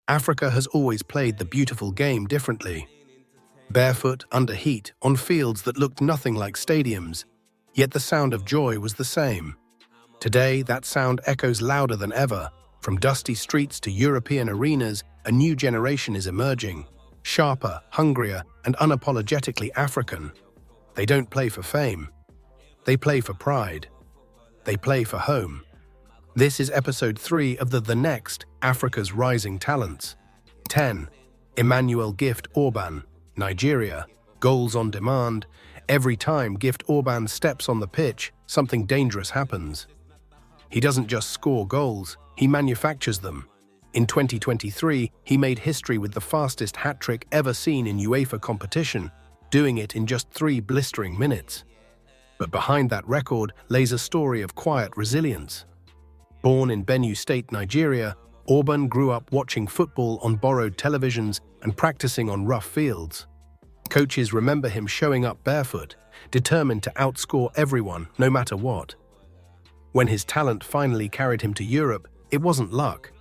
Africa has always played the beautiful game differently. Barefoot, under heat, on fields that looked nothing like stadiums, yet the sound of joy was the same. Today, that sound echoes louder than ever. From dusty streets to European arenas, a new generation is emerging. Sharper, hungrier, and unapologetically African. They don't play for fame. They play for pride. They play for home. This is episode 3 of The Next, Africa's Rising Talents. 10. Emmanuel Gift Orban, Nigeria. Goals on demand. Every time Gift Orban steps on the pitch, something dangerous happens. He doesn't just score goals, he manufactures them. In 2023, he made history with the fastest hat-trick ever seen in UEFA competition, doing it in just 3 blistering minutes. But behind that record lays a story of quiet resilience. Born in Benue State, Nigeria, Orban grew up watching football on borrowed televisions and practicing on rough fields. Coaches remember him showing up barefoot, determined to outscore everyone, no matter what. When his talent finally carried him to Europe, it wasn't luck.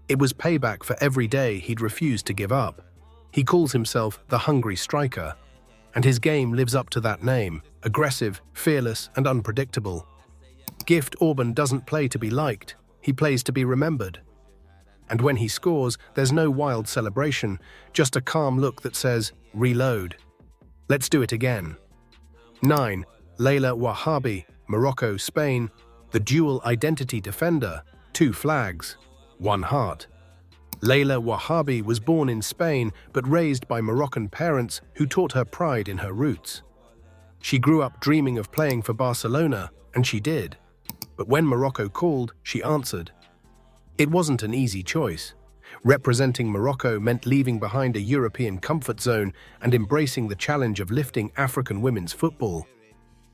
It was payback for every day he'd refused to give up. He calls himself the hungry striker, and his game lives up to that name, aggressive, fearless, and unpredictable. Gift Orban doesn't play to be liked, he plays to be remembered. And when he scores, there's no wild celebration, just a calm look that says, reload. Let's do it again. 9. Laila Ouahabi, Morocco, Spain. The dual identity defender, 2 flags, 1 heart. Laila Ouahabi was born in Spain but raised by Moroccan parents who taught her pride in her roots. She grew up dreaming of playing for Barcelona, and she did. But when Morocco called, she answered. It wasn't an easy choice. Representing Morocco meant leaving behind a European comfort zone and embracing the challenge of lifting African women's football.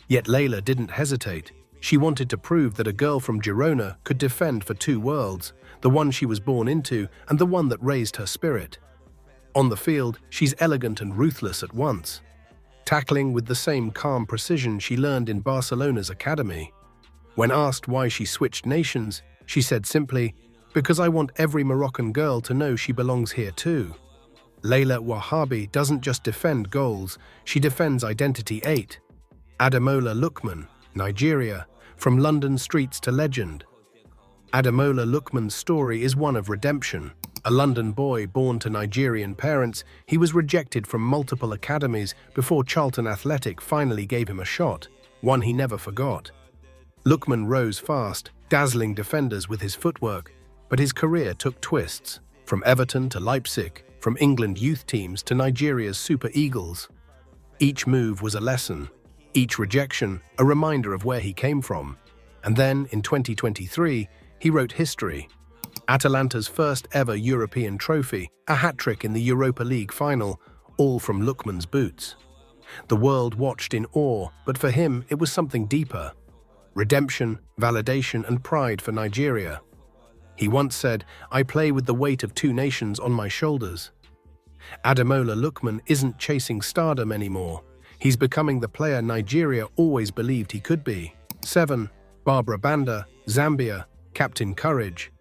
Yet Laila didn't hesitate. She wanted to prove that a girl from Girona could defend for 2 worlds, the one she was born into and the one that raised her spirit. On the field, she's elegant and ruthless at once, tackling with the same calm precision she learned in Barcelona's academy. When asked why she switched nations, she said simply, "Because I want every Moroccan girl to know she belongs here too." Laila Ouahabi doesn't just defend goals, she defends identity. 8. Ademola Lookman, Nigeria, from London streets to legend. Ademola Lookman's story is one of redemption. A London boy born to Nigerian parents, he was rejected from multiple academies before Charlton Athletic finally gave him a shot, one he never forgot. Lookman rose fast, dazzling defenders with his footwork, but his career took twists, from Everton to Leipzig, from England youth teams to Nigeria's Super Eagles. Each move was a lesson. Each rejection, a reminder of where he came from. And then, in 2023, he wrote history. Atalanta's first ever European trophy, a hat-trick in the Europa League final, all from Lookman's boots. The world watched in awe, but for him it was something deeper. Redemption, validation, and pride for Nigeria. He once said, "I play with the weight of 2 nations on my shoulders." Ademola Lookman isn't chasing stardom anymore. He's becoming the player Nigeria always believed he could be. 7. Barbra Banda, Zambia, Captain Courage.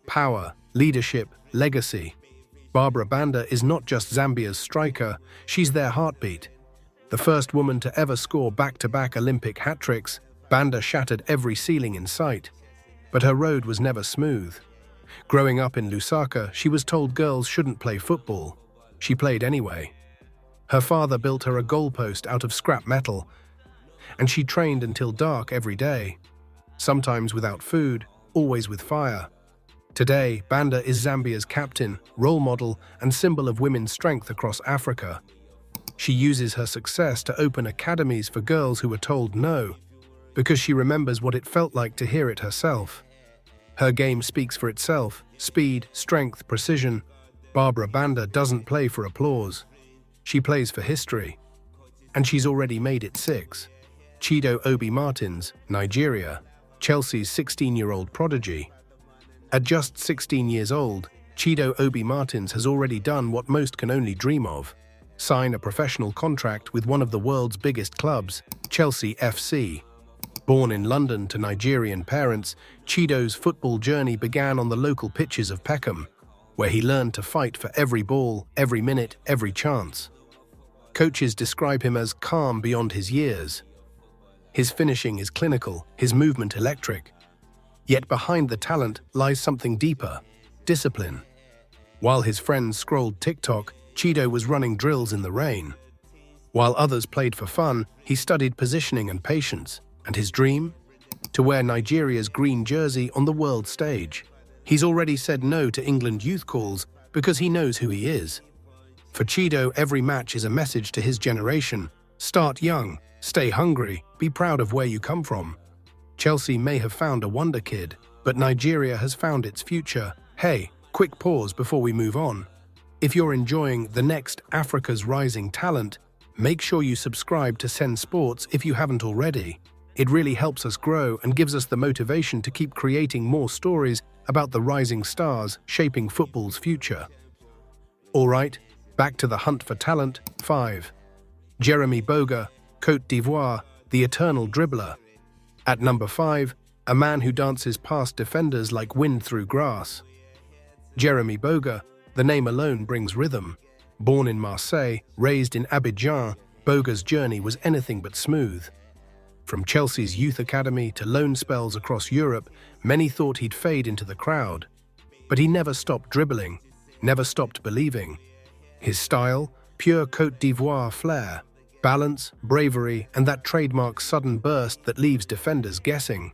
Power, leadership, legacy. Barbra Banda is not just Zambia's striker, she's their heartbeat. The first woman to ever score back-to-back Olympic hat-tricks, Banda shattered every ceiling in sight. But her road was never smooth. Growing up in Lusaka, she was told girls shouldn't play football. She played anyway. Her father built her a goalpost out of scrap metal, and she trained until dark every day, sometimes without food, always with fire. Today, Banda is Zambia's captain, role model, and symbol of women's strength across Africa. She uses her success to open academies for girls who were told no, because she remembers what it felt like to hear it herself. Her game speaks for itself: speed, strength, precision. Barbra Banda doesn't play for applause. She plays for history. And she's already made it 6. Chido Obi Martins, Nigeria, Chelsea's 16-year-old prodigy. At just 16 years old, Chido Obi Martins has already done what most can only dream of: sign a professional contract with one of the world's biggest clubs, Chelsea FC. Born in London to Nigerian parents, Chido's football journey began on the local pitches of Peckham. where he learned to fight for every ball, every minute, every chance. Coaches describe him as calm beyond his years. His finishing is clinical, his movement electric. Yet behind the talent lies something deeper: discipline. While his friends scrolled TikTok, Chido was running drills in the rain. While others played for fun, he studied positioning and patience. And his dream? To wear Nigeria's green jersey on the world stage. He's already said no to England youth calls because he knows who he is. For Chido, every match is a message to his generation. Start young, stay hungry, be proud of where you come from. Chelsea may have found a wonder kid, but Nigeria has found its future. Hey, quick pause before we move on. If you're enjoying the next Africa's Rising Talent, make sure you subscribe to censports if you haven't already. It really helps us grow and gives us the motivation to keep creating more stories about the rising stars shaping football's future. All right, back to the hunt for talent. 5. Jeremie Boga, Côte d'Ivoire, the eternal dribbler. At number 5, a man who dances past defenders like wind through grass. Jeremie Boga, the name alone brings rhythm. Born in Marseille, raised in Abidjan, Boga's journey was anything but smooth. From Chelsea's youth academy to loan spells across Europe, many thought he'd fade into the crowd. But he never stopped dribbling, never stopped believing. His style, pure Côte d'Ivoire flair, balance, bravery, and that trademark sudden burst that leaves defenders guessing.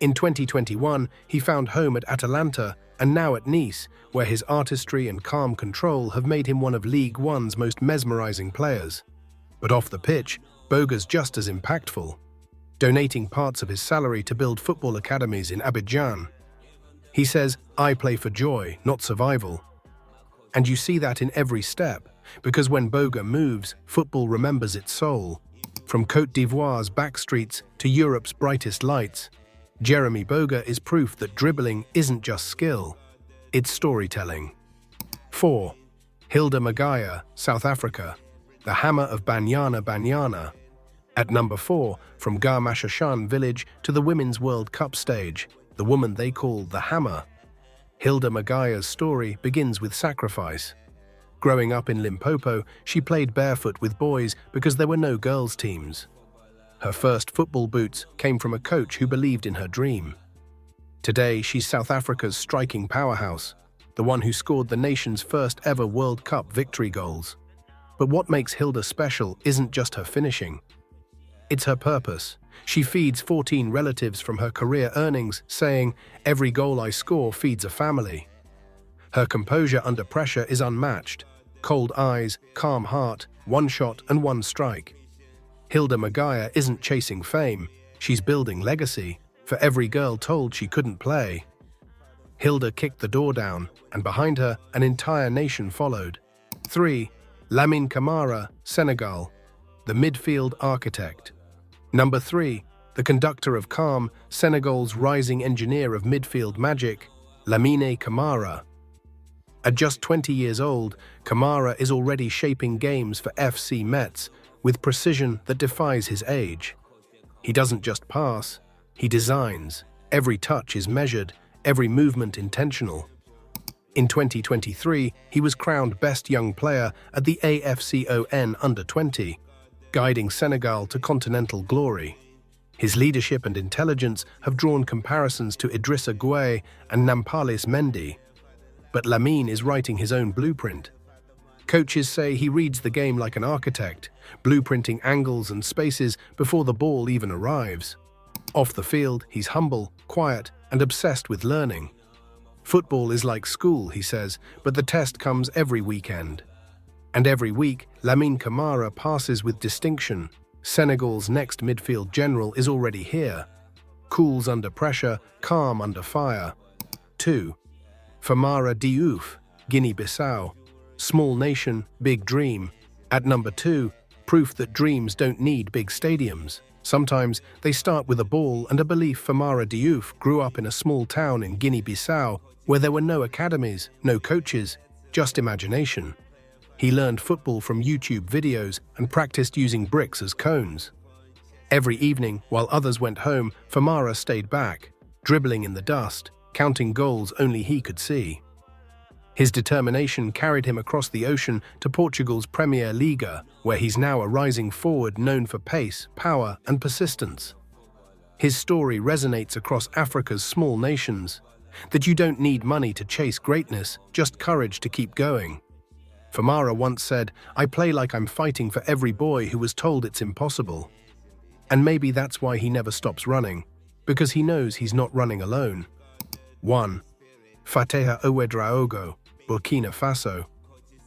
In 2021, he found home at Atalanta and now at Nice, where his artistry and calm control have made him one of League One's most mesmerizing players. But off the pitch, Boga's just as impactful, donating parts of his salary to build football academies in Abidjan. He says, "I play for joy, not survival." And you see that in every step, because when Boga moves, football remembers its soul. From Côte d'Ivoire's backstreets to Europe's brightest lights, Jeremie Boga is proof that dribbling isn't just skill, it's storytelling. 4. Hilda Magaia, South Africa, the hammer of Banyana. At number 4, from Garmashashan village to the Women's World Cup stage, the woman they call the Hammer. Hilda Magaia's story begins with sacrifice. Growing up in Limpopo, she played barefoot with boys because there were no girls' teams. Her first football boots came from a coach who believed in her dream. Today, she's South Africa's striking powerhouse, the one who scored the nation's first ever World Cup victory goals. But what makes Hilda special isn't just her finishing. It's her purpose. She feeds 14 relatives from her career earnings, saying, "Every goal I score feeds a family." Her composure under pressure is unmatched. Cold eyes, calm heart, one shot and one strike. Hilda Magaia isn't chasing fame, she's building legacy, for every girl told she couldn't play. Hilda kicked the door down, and behind her, an entire nation followed. 3. Lamine Camara, Senegal, the midfield architect. Number 3. The conductor of calm, Senegal's rising engineer of midfield magic, Lamine Camara. At just 20 years old, Camara is already shaping games for FC Metz with precision that defies his age. He doesn't just pass, he designs. Every touch is measured, every movement intentional. In 2023, he was crowned Best Young Player at the AFCON Under-20, guiding Senegal to continental glory. His leadership and intelligence have drawn comparisons to Idrissa Gueye and Nampalys Mendy. But Lamine is writing his own blueprint. Coaches say he reads the game like an architect, blueprinting angles and spaces before the ball even arrives. Off the field, he's humble, quiet, and obsessed with learning. Football is like school, he says, but the test comes every weekend. And every week, Lamine Camara passes with distinction. Senegal's next midfield general is already here. Cools under pressure, calm under fire. 2. Famara Diouf, Guinea-Bissau. Small nation, big dream. At number 2, proof that dreams don't need big stadiums. Sometimes they start with a ball and a belief. Famara Diouf grew up in a small town in Guinea-Bissau where there were no academies, no coaches, just imagination. He learned football from YouTube videos and practiced using bricks as cones. Every evening, while others went home, Famara stayed back, dribbling in the dust, counting goals only he could see. His determination carried him across the ocean to Portugal's Premier Liga, where he's now a rising forward known for pace, power, and persistence. His story resonates across Africa's small nations, that you don't need money to chase greatness, just courage to keep going. Famara once said, "I play like I'm fighting for every boy who was told it's impossible." And maybe that's why he never stops running, because he knows he's not running alone. 1. Fateha Ouedraogo, Burkina Faso,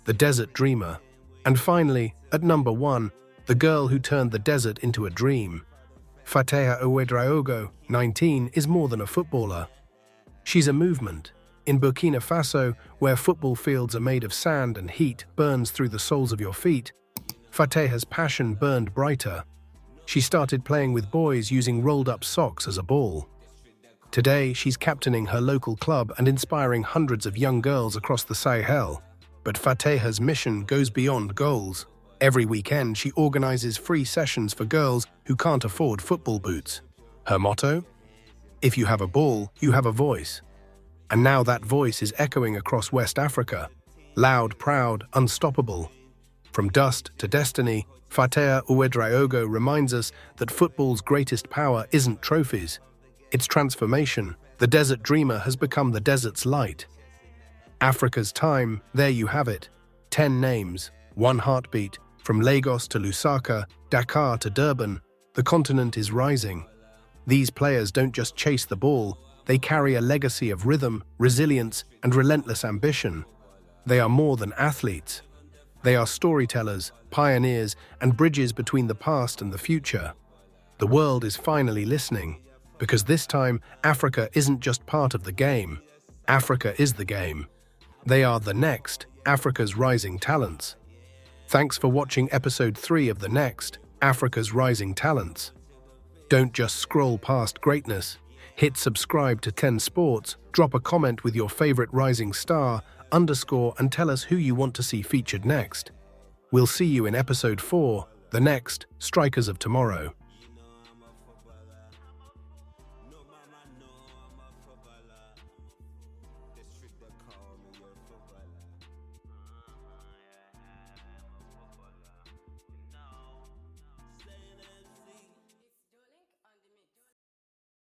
the desert dreamer. And finally, at number 1, the girl who turned the desert into a dream. Fateha Ouedraogo, 19, is more than a footballer. She's a movement. In Burkina Faso, where football fields are made of sand and heat burns through the soles of your feet, Fateha's passion burned brighter. She started playing with boys using rolled-up socks as a ball. Today, she's captaining her local club and inspiring hundreds of young girls across the Sahel. But Fateha's mission goes beyond goals. Every weekend, she organizes free sessions for girls who can't afford football boots. Her motto? If you have a ball, you have a voice. And now that voice is echoing across West Africa. Loud, proud, unstoppable. From dust to destiny, Fateha Ouedraogo reminds us that football's greatest power isn't trophies. It's transformation. The desert dreamer has become the desert's light. Africa's time, there you have it. 10 names, 1 heartbeat. From Lagos to Lusaka, Dakar to Durban, the continent is rising. These players don't just chase the ball, they carry a legacy of rhythm, resilience, and relentless ambition. They are more than athletes. They are storytellers, pioneers, and bridges between the past and the future. The world is finally listening, because this time, Africa isn't just part of the game. Africa is the game. They are the next, Africa's rising talents. Thanks for watching episode 3 of The Next, Africa's Rising Talents. Don't just scroll past greatness. Hit subscribe to censports, drop a comment with your favorite rising star, and tell us who you want to see featured next. We'll see you in episode 4, The Next, Strikers of Tomorrow.